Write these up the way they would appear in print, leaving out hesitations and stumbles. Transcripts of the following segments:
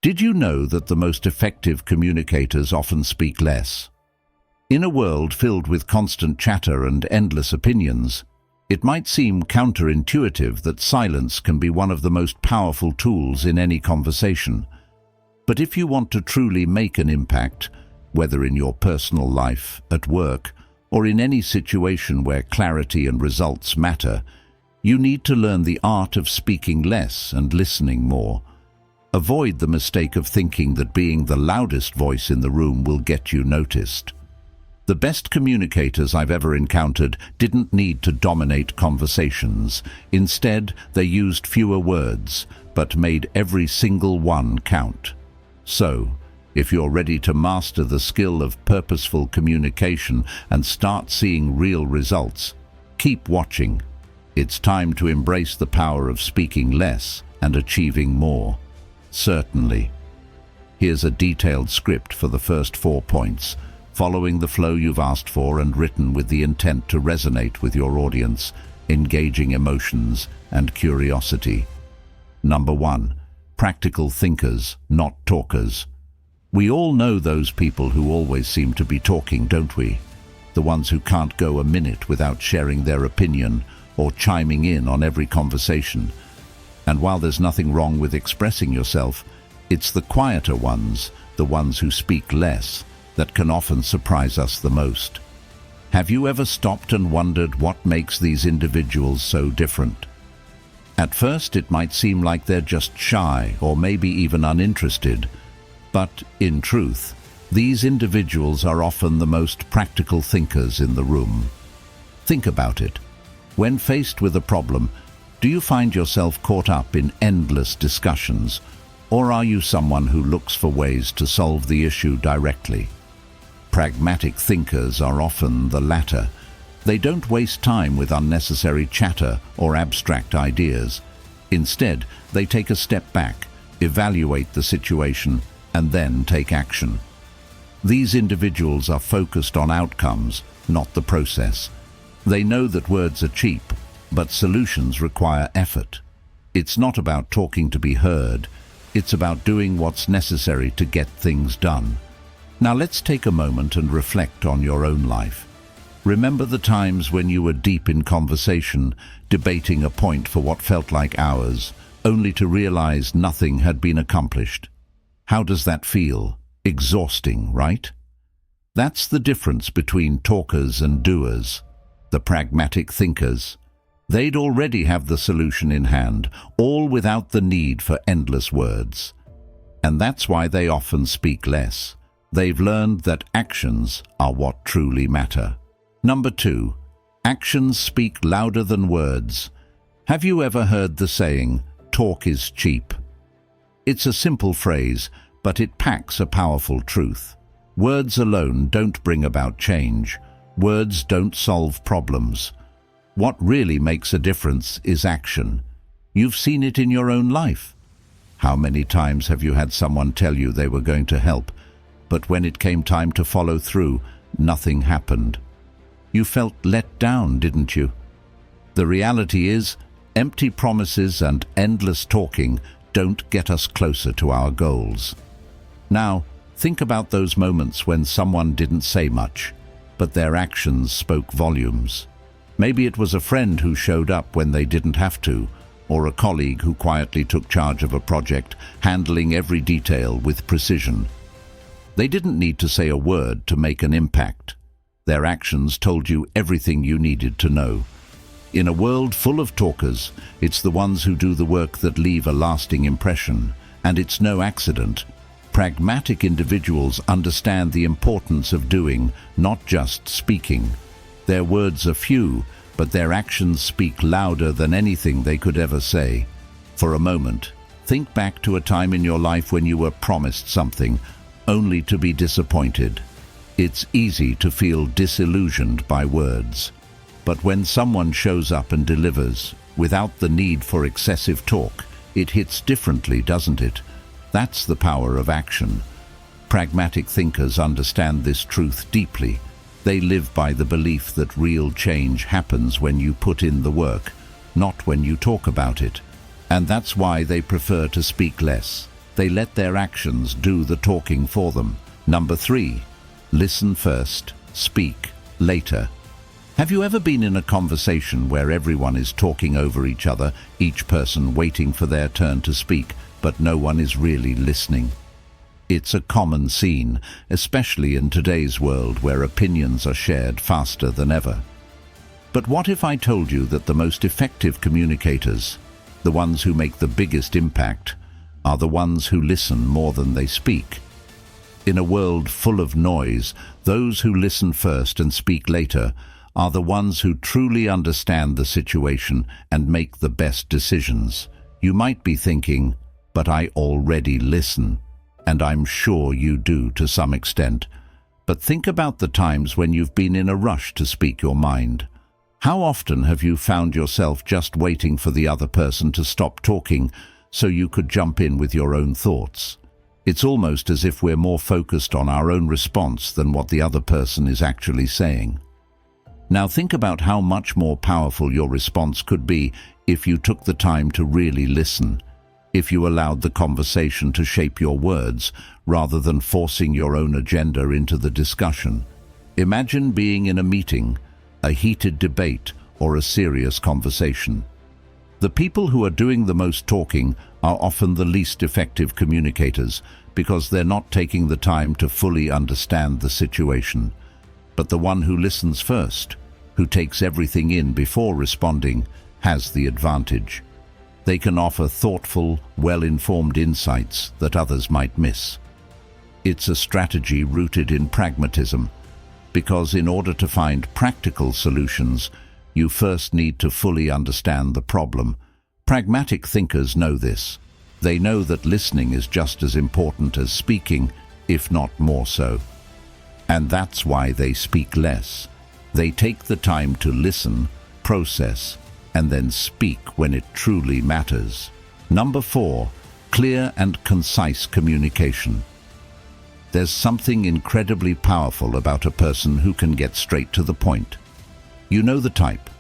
Did you know that the most effective communicators often speak less? In a world filled with constant chatter and endless opinions, it might seem counterintuitive that silence can be one of the most powerful tools in any conversation. But if you want to truly make an impact, whether in your personal life, at work, or in any situation where clarity and results matter, you need to learn the art of speaking less and listening more. Avoid the mistake of thinking that being the loudest voice in the room will get you noticed. The best communicators I've ever encountered didn't need to dominate conversations. Instead, they used fewer words, but made every single one count. So, if you're ready to master the skill of purposeful communication and start seeing real results, keep watching. It's time to embrace the power of speaking less and achieving more. Certainly. Here's a detailed script for the first 4 points, following the flow you've asked for and written with the intent to resonate with your audience, engaging emotions and curiosity. Number 1. Practical thinkers, not talkers. We all know those people who always seem to be talking, don't we? The ones who can't go a minute without sharing their opinion or chiming in on every conversation. And while there's nothing wrong with expressing yourself, it's the quieter ones, the ones who speak less, that can often surprise us the most. Have you ever stopped and wondered what makes these individuals so different? At first, it might seem like they're just shy or maybe even uninterested, but in truth, these individuals are often the most practical thinkers in the room. Think about it. When faced with a problem, do you find yourself caught up in endless discussions, or are you someone who looks for ways to solve the issue directly? Pragmatic thinkers are often the latter. They don't waste time with unnecessary chatter or abstract ideas. Instead, they take a step back, evaluate the situation, and then take action. These individuals are focused on outcomes, not the process. They know that words are cheap, but solutions require effort. It's not about talking to be heard. It's about doing what's necessary to get things done. Now let's take a moment and reflect on your own life. Remember the times when you were deep in conversation, debating a point for what felt like hours, only to realize nothing had been accomplished. How does that feel? Exhausting, right? That's the difference between talkers and doers. The pragmatic thinkers. They'd already have the solution in hand, all without the need for endless words. And that's why they often speak less. They've learned that actions are what truly matter. Number 2. Actions speak louder than words. Have you ever heard the saying, "Talk is cheap"? It's a simple phrase, but it packs a powerful truth. Words alone don't bring about change. Words don't solve problems. What really makes a difference is action. You've seen it in your own life. How many times have you had someone tell you they were going to help, but when it came time to follow through, nothing happened? You felt let down, didn't you? The reality is, empty promises and endless talking don't get us closer to our goals. Now, think about those moments when someone didn't say much, but their actions spoke volumes. Maybe it was a friend who showed up when they didn't have to, or a colleague who quietly took charge of a project, handling every detail with precision. They didn't need to say a word to make an impact. Their actions told you everything you needed to know. In a world full of talkers, it's the ones who do the work that leave a lasting impression, and it's no accident. Pragmatic individuals understand the importance of doing, not just speaking. Their words are few, but their actions speak louder than anything they could ever say. For a moment, think back to a time in your life when you were promised something, only to be disappointed. It's easy to feel disillusioned by words. But when someone shows up and delivers, without the need for excessive talk, it hits differently, doesn't it? That's the power of action. Pragmatic thinkers understand this truth deeply. They live by the belief that real change happens when you put in the work, not when you talk about it. And that's why they prefer to speak less. They let their actions do the talking for them. Number 3. Listen first, speak later. Have you ever been in a conversation where everyone is talking over each other, each person waiting for their turn to speak, but no one is really listening? It's a common scene, especially in today's world where opinions are shared faster than ever. But what if I told you that the most effective communicators, the ones who make the biggest impact, are the ones who listen more than they speak? In a world full of noise, those who listen first and speak later are the ones who truly understand the situation and make the best decisions. You might be thinking, but I already listen, and I'm sure you do to some extent. But think about the times when you've been in a rush to speak your mind. How often have you found yourself just waiting for the other person to stop talking so you could jump in with your own thoughts? It's almost as if we're more focused on our own response than what the other person is actually saying. Now think about how much more powerful your response could be if you took the time to really listen, if you allowed the conversation to shape your words rather than forcing your own agenda into the discussion. Imagine being in a meeting, a heated debate, or a serious conversation. The people who are doing the most talking are often the least effective communicators because they're not taking the time to fully understand the situation. But the one who listens first, who takes everything in before responding, has the advantage. They can offer thoughtful, well-informed insights that others might miss. It's a strategy rooted in pragmatism, because in order to find practical solutions, you first need to fully understand the problem. Pragmatic thinkers know this. They know that listening is just as important as speaking, if not more so. And that's why they speak less. They take the time to listen, process, and then speak when it truly matters. Number 4, clear and concise communication. There's something incredibly powerful about a person who can get straight to the point. You know the type.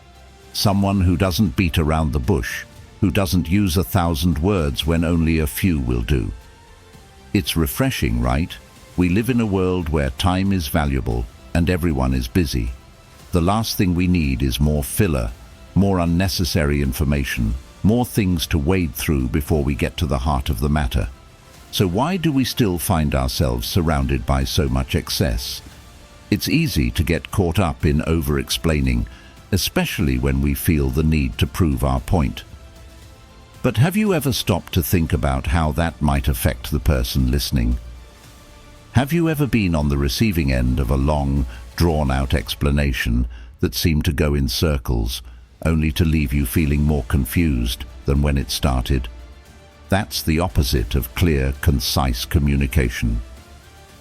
Someone who doesn't beat around the bush, who doesn't use 1,000 words when only a few will do. It's refreshing, right? We live in a world where time is valuable and everyone is busy. The last thing we need is more filler, more unnecessary information, more things to wade through before we get to the heart of the matter. So why do we still find ourselves surrounded by so much excess? It's easy to get caught up in over-explaining, especially when we feel the need to prove our point. But have you ever stopped to think about how that might affect the person listening? Have you ever been on the receiving end of a long, drawn-out explanation that seemed to go in circles, only to leave you feeling more confused than when it started? That's the opposite of clear, concise communication.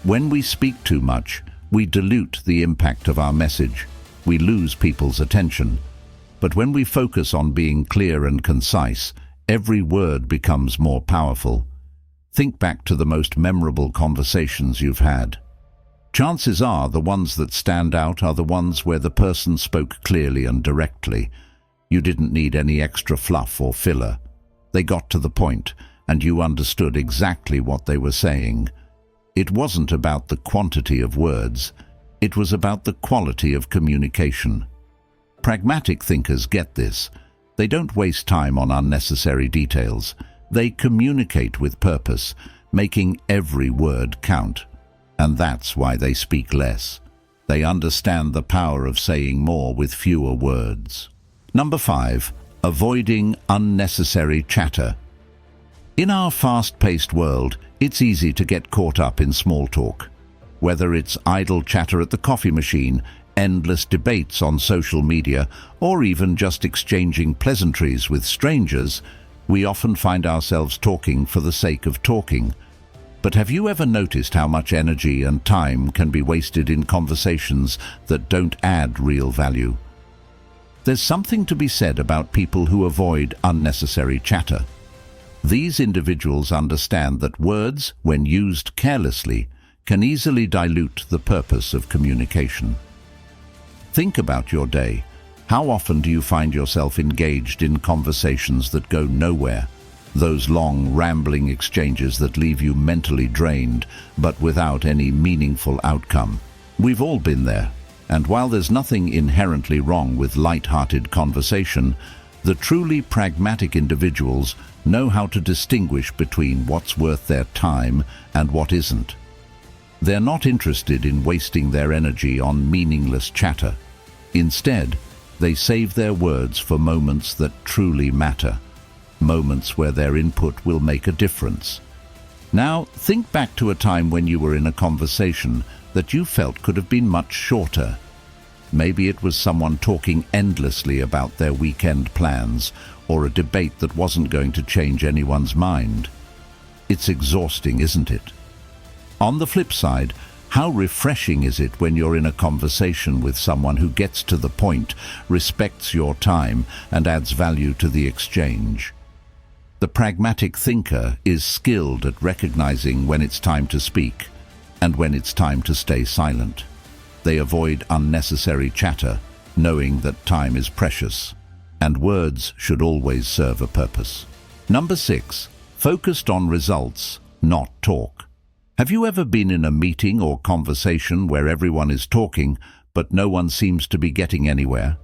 When we speak too much, we dilute the impact of our message. We lose people's attention. But when we focus on being clear and concise, every word becomes more powerful. Think back to the most memorable conversations you've had. Chances are the ones that stand out are the ones where the person spoke clearly and directly. You didn't need any extra fluff or filler. They got to the point, and you understood exactly what they were saying. It wasn't about the quantity of words. It was about the quality of communication. Pragmatic thinkers get this. They don't waste time on unnecessary details. They communicate with purpose, making every word count. And that's why they speak less. They understand the power of saying more with fewer words. Number 5, avoiding unnecessary chatter. In our fast-paced world, it's easy to get caught up in small talk. Whether it's idle chatter at the coffee machine, endless debates on social media, or even just exchanging pleasantries with strangers, we often find ourselves talking for the sake of talking. But have you ever noticed how much energy and time can be wasted in conversations that don't add real value? There's something to be said about people who avoid unnecessary chatter. These individuals understand that words, when used carelessly, can easily dilute the purpose of communication. Think about your day. How often do you find yourself engaged in conversations that go nowhere? Those long, rambling exchanges that leave you mentally drained, but without any meaningful outcome. We've all been there. And while there's nothing inherently wrong with light-hearted conversation, the truly pragmatic individuals know how to distinguish between what's worth their time and what isn't. They're not interested in wasting their energy on meaningless chatter. Instead, they save their words for moments that truly matter, moments where their input will make a difference. Now, think back to a time when you were in a conversation that you felt could have been much shorter. Maybe it was someone talking endlessly about their weekend plans, or a debate that wasn't going to change anyone's mind. It's exhausting, isn't it? On the flip side, how refreshing is it when you're in a conversation with someone who gets to the point, respects your time, and adds value to the exchange? The pragmatic thinker is skilled at recognizing when it's time to speak and when it's time to stay silent. They avoid unnecessary chatter, knowing that time is precious, and words should always serve a purpose. Number 6, focused on results, not talk. Have you ever been in a meeting or conversation where everyone is talking, but no one seems to be getting anywhere?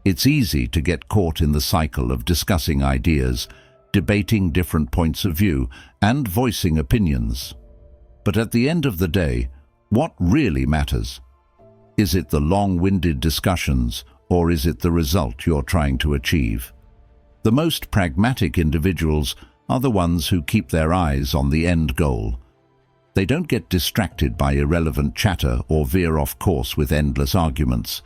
It's easy to get caught in the cycle of discussing ideas, debating different points of view, and voicing opinions. But at the end of the day, what really matters? Is it the long-winded discussions, or is it the result you're trying to achieve? The most pragmatic individuals are the ones who keep their eyes on the end goal. They don't get distracted by irrelevant chatter or veer off course with endless arguments.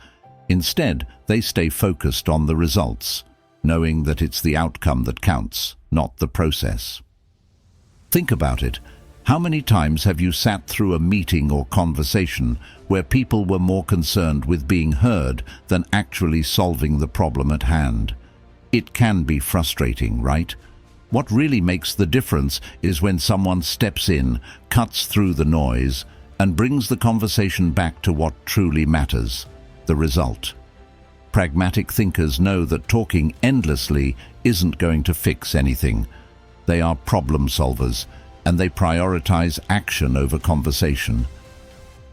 Instead, they stay focused on the results, knowing that it's the outcome that counts, not the process. Think about it. How many times have you sat through a meeting or conversation where people were more concerned with being heard than actually solving the problem at hand? It can be frustrating, right? What really makes the difference is when someone steps in, cuts through the noise, and brings the conversation back to what truly matters, the result. Pragmatic thinkers know that talking endlessly isn't going to fix anything. They are problem solvers, and they prioritize action over conversation.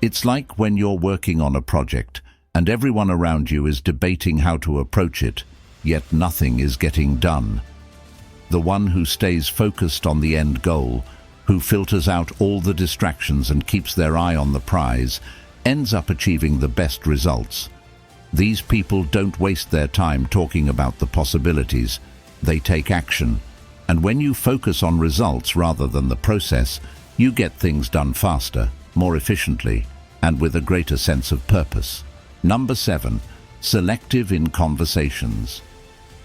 It's like when you're working on a project and everyone around you is debating how to approach it, yet nothing is getting done. The one who stays focused on the end goal, who filters out all the distractions and keeps their eye on the prize, ends up achieving the best results. These people don't waste their time talking about the possibilities. They take action. And when you focus on results rather than the process, you get things done faster, more efficiently, and with a greater sense of purpose. Number 7, selective in conversations.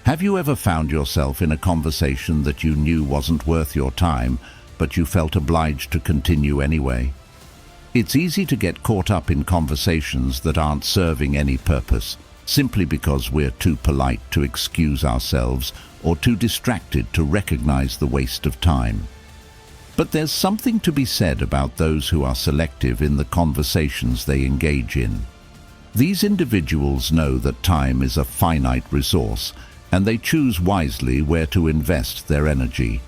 Have you ever found yourself in a conversation that you knew wasn't worth your time, but you felt obliged to continue anyway? It's easy to get caught up in conversations that aren't serving any purpose, simply because we're too polite to excuse ourselves or too distracted to recognize the waste of time. But there's something to be said about those who are selective in the conversations they engage in. These individuals know that time is a finite resource, and they choose wisely where to invest their energy.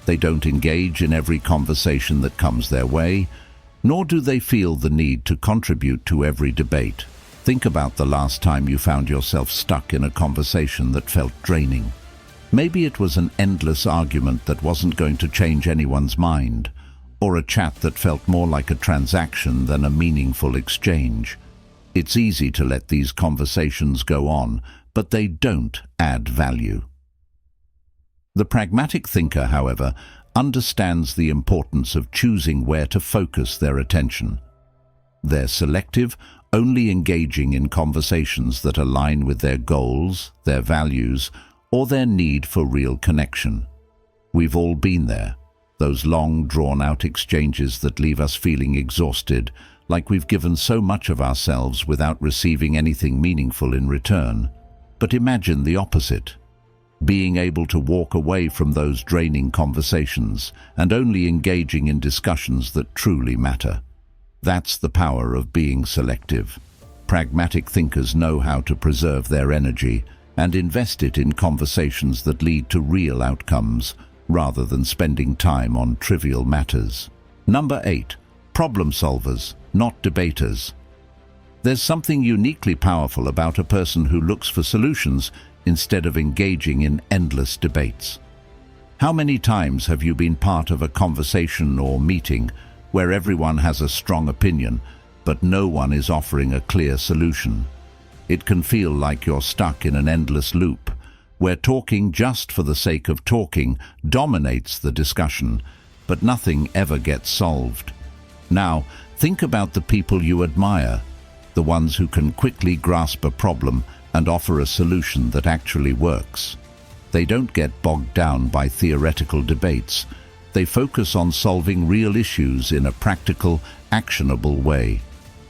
They don't engage in every conversation that comes their way, nor do they feel the need to contribute to every debate. Think about the last time you found yourself stuck in a conversation that felt draining. Maybe it was an endless argument that wasn't going to change anyone's mind, or a chat that felt more like a transaction than a meaningful exchange. It's easy to let these conversations go on, but they don't add value. The pragmatic thinker, however, understands the importance of choosing where to focus their attention. They're selective, only engaging in conversations that align with their goals, their values, or their need for real connection. We've all been there, those long, drawn-out exchanges that leave us feeling exhausted, like we've given so much of ourselves without receiving anything meaningful in return. But imagine the opposite. Being able to walk away from those draining conversations and only engaging in discussions that truly matter. That's the power of being selective. Pragmatic thinkers know how to preserve their energy and invest it in conversations that lead to real outcomes, rather than spending time on trivial matters. Number 8. Problem solvers, not debaters. There's something uniquely powerful about a person who looks for solutions instead of engaging in endless debates. How many times have you been part of a conversation or meeting where everyone has a strong opinion, but no one is offering a clear solution? It can feel like you're stuck in an endless loop, where talking just for the sake of talking dominates the discussion, but nothing ever gets solved. Now, think about the people you admire, the ones who can quickly grasp a problem and offer a solution that actually works. They don't get bogged down by theoretical debates. They focus on solving real issues in a practical, actionable way.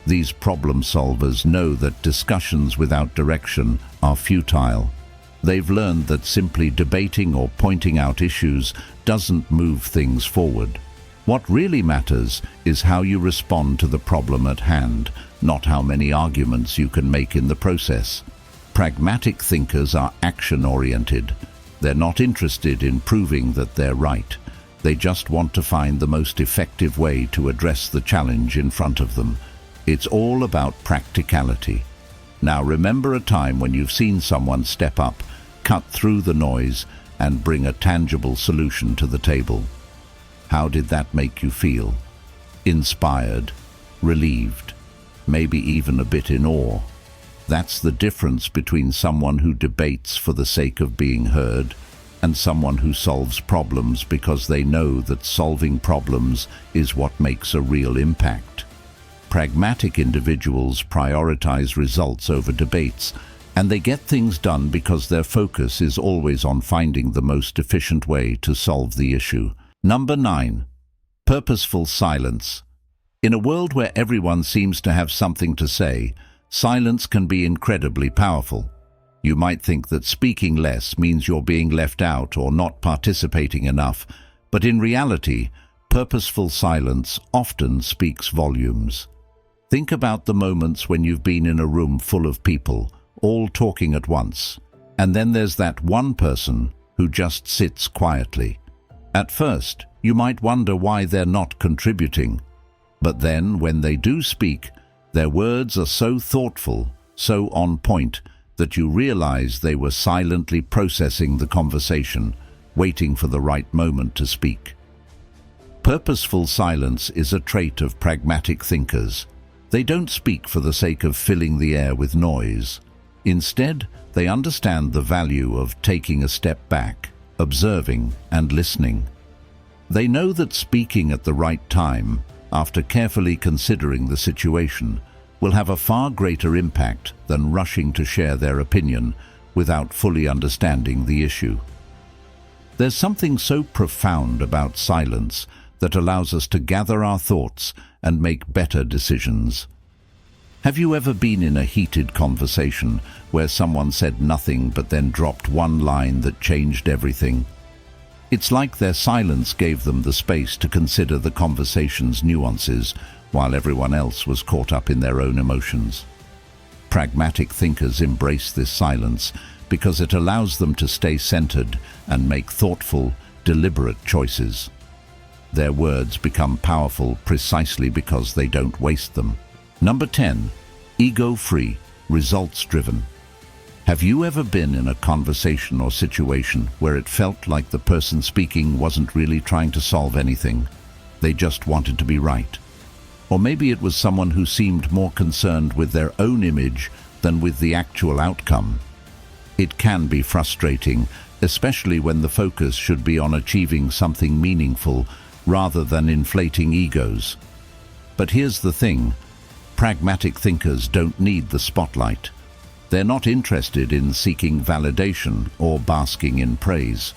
These problem solvers know that discussions without direction are futile. They've learned that simply debating or pointing out issues doesn't move things forward. What really matters is how you respond to the problem at hand, not how many arguments you can make in the process. Pragmatic thinkers are action-oriented. They're not interested in proving that they're right. They just want to find the most effective way to address the challenge in front of them. It's all about practicality. Now remember a time when you've seen someone step up, cut through the noise, and bring a tangible solution to the table. How did that make you feel? Inspired, relieved, maybe even a bit in awe. That's the difference between someone who debates for the sake of being heard and someone who solves problems because they know that solving problems is what makes a real impact. Pragmatic individuals prioritize results over debates, and they get things done because their focus is always on finding the most efficient way to solve the issue. Number 9. Purposeful silence. In a world where everyone seems to have something to say, silence can be incredibly powerful. You might think that speaking less means you're being left out or not participating enough, but in reality, purposeful silence often speaks volumes. Think about the moments when you've been in a room full of people, all talking at once, and then there's that one person who just sits quietly. At first, you might wonder why they're not contributing, but then when they do speak, their words are so thoughtful, so on point, that you realize they were silently processing the conversation, waiting for the right moment to speak. Purposeful silence is a trait of pragmatic thinkers. They don't speak for the sake of filling the air with noise. Instead, they understand the value of taking a step back, observing and listening. They know that speaking at the right time, after carefully considering the situation, will have a far greater impact than rushing to share their opinion without fully understanding the issue. There's something so profound about silence that allows us to gather our thoughts and make better decisions. Have you ever been in a heated conversation where someone said nothing but then dropped one line that changed everything? It's like their silence gave them the space to consider the conversation's nuances while everyone else was caught up in their own emotions. Pragmatic thinkers embrace this silence because it allows them to stay centered and make thoughtful, deliberate choices. Their words become powerful precisely because they don't waste them. Number 10. Ego-free, results-driven. Have you ever been in a conversation or situation where it felt like the person speaking wasn't really trying to solve anything? They just wanted to be right. Or maybe it was someone who seemed more concerned with their own image than with the actual outcome. It can be frustrating, especially when the focus should be on achieving something meaningful rather than inflating egos. But here's the thing. Pragmatic thinkers don't need the spotlight. They're not interested in seeking validation or basking in praise.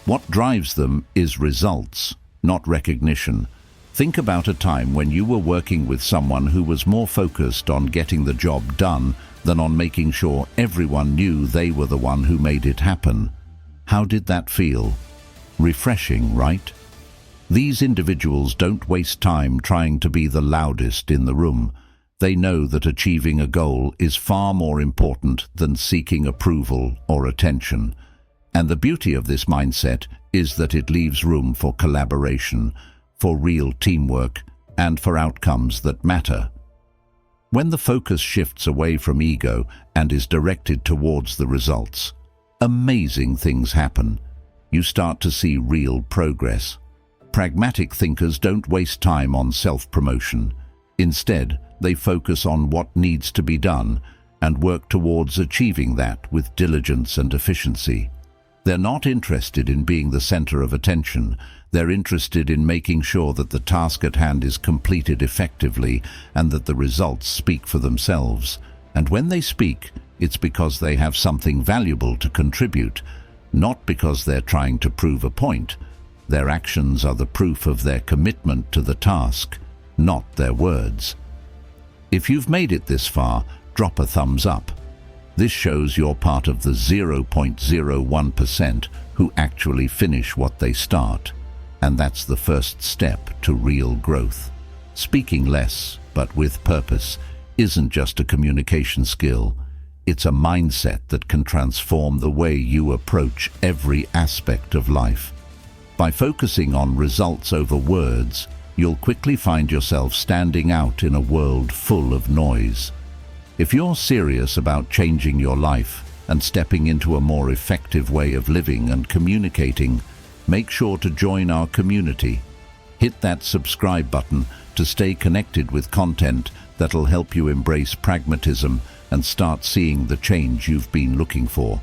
What drives them is results, not recognition. Think about a time when you were working with someone who was more focused on getting the job done than on making sure everyone knew they were the one who made it happen. How did that feel? Refreshing, right? These individuals don't waste time trying to be the loudest in the room. They know that achieving a goal is far more important than seeking approval or attention. And the beauty of this mindset is that it leaves room for collaboration, for real teamwork, and for outcomes that matter. When the focus shifts away from ego and is directed towards the results, amazing things happen. You start to see real progress. Pragmatic thinkers don't waste time on self-promotion. Instead, they focus on what needs to be done and work towards achieving that with diligence and efficiency. They're not interested in being the center of attention. They're interested in making sure that the task at hand is completed effectively and that the results speak for themselves. And when they speak, it's because they have something valuable to contribute, not because they're trying to prove a point. Their actions are the proof of their commitment to the task, not their words. If you've made it this far, drop a thumbs up. This shows you're part of the 0.01% who actually finish what they start. And that's the first step to real growth. Speaking less, but with purpose, isn't just a communication skill. It's a mindset that can transform the way you approach every aspect of life. By focusing on results over words, you'll quickly find yourself standing out in a world full of noise. If you're serious about changing your life and stepping into a more effective way of living and communicating, make sure to join our community. Hit that subscribe button to stay connected with content that'll help you embrace pragmatism and start seeing the change you've been looking for.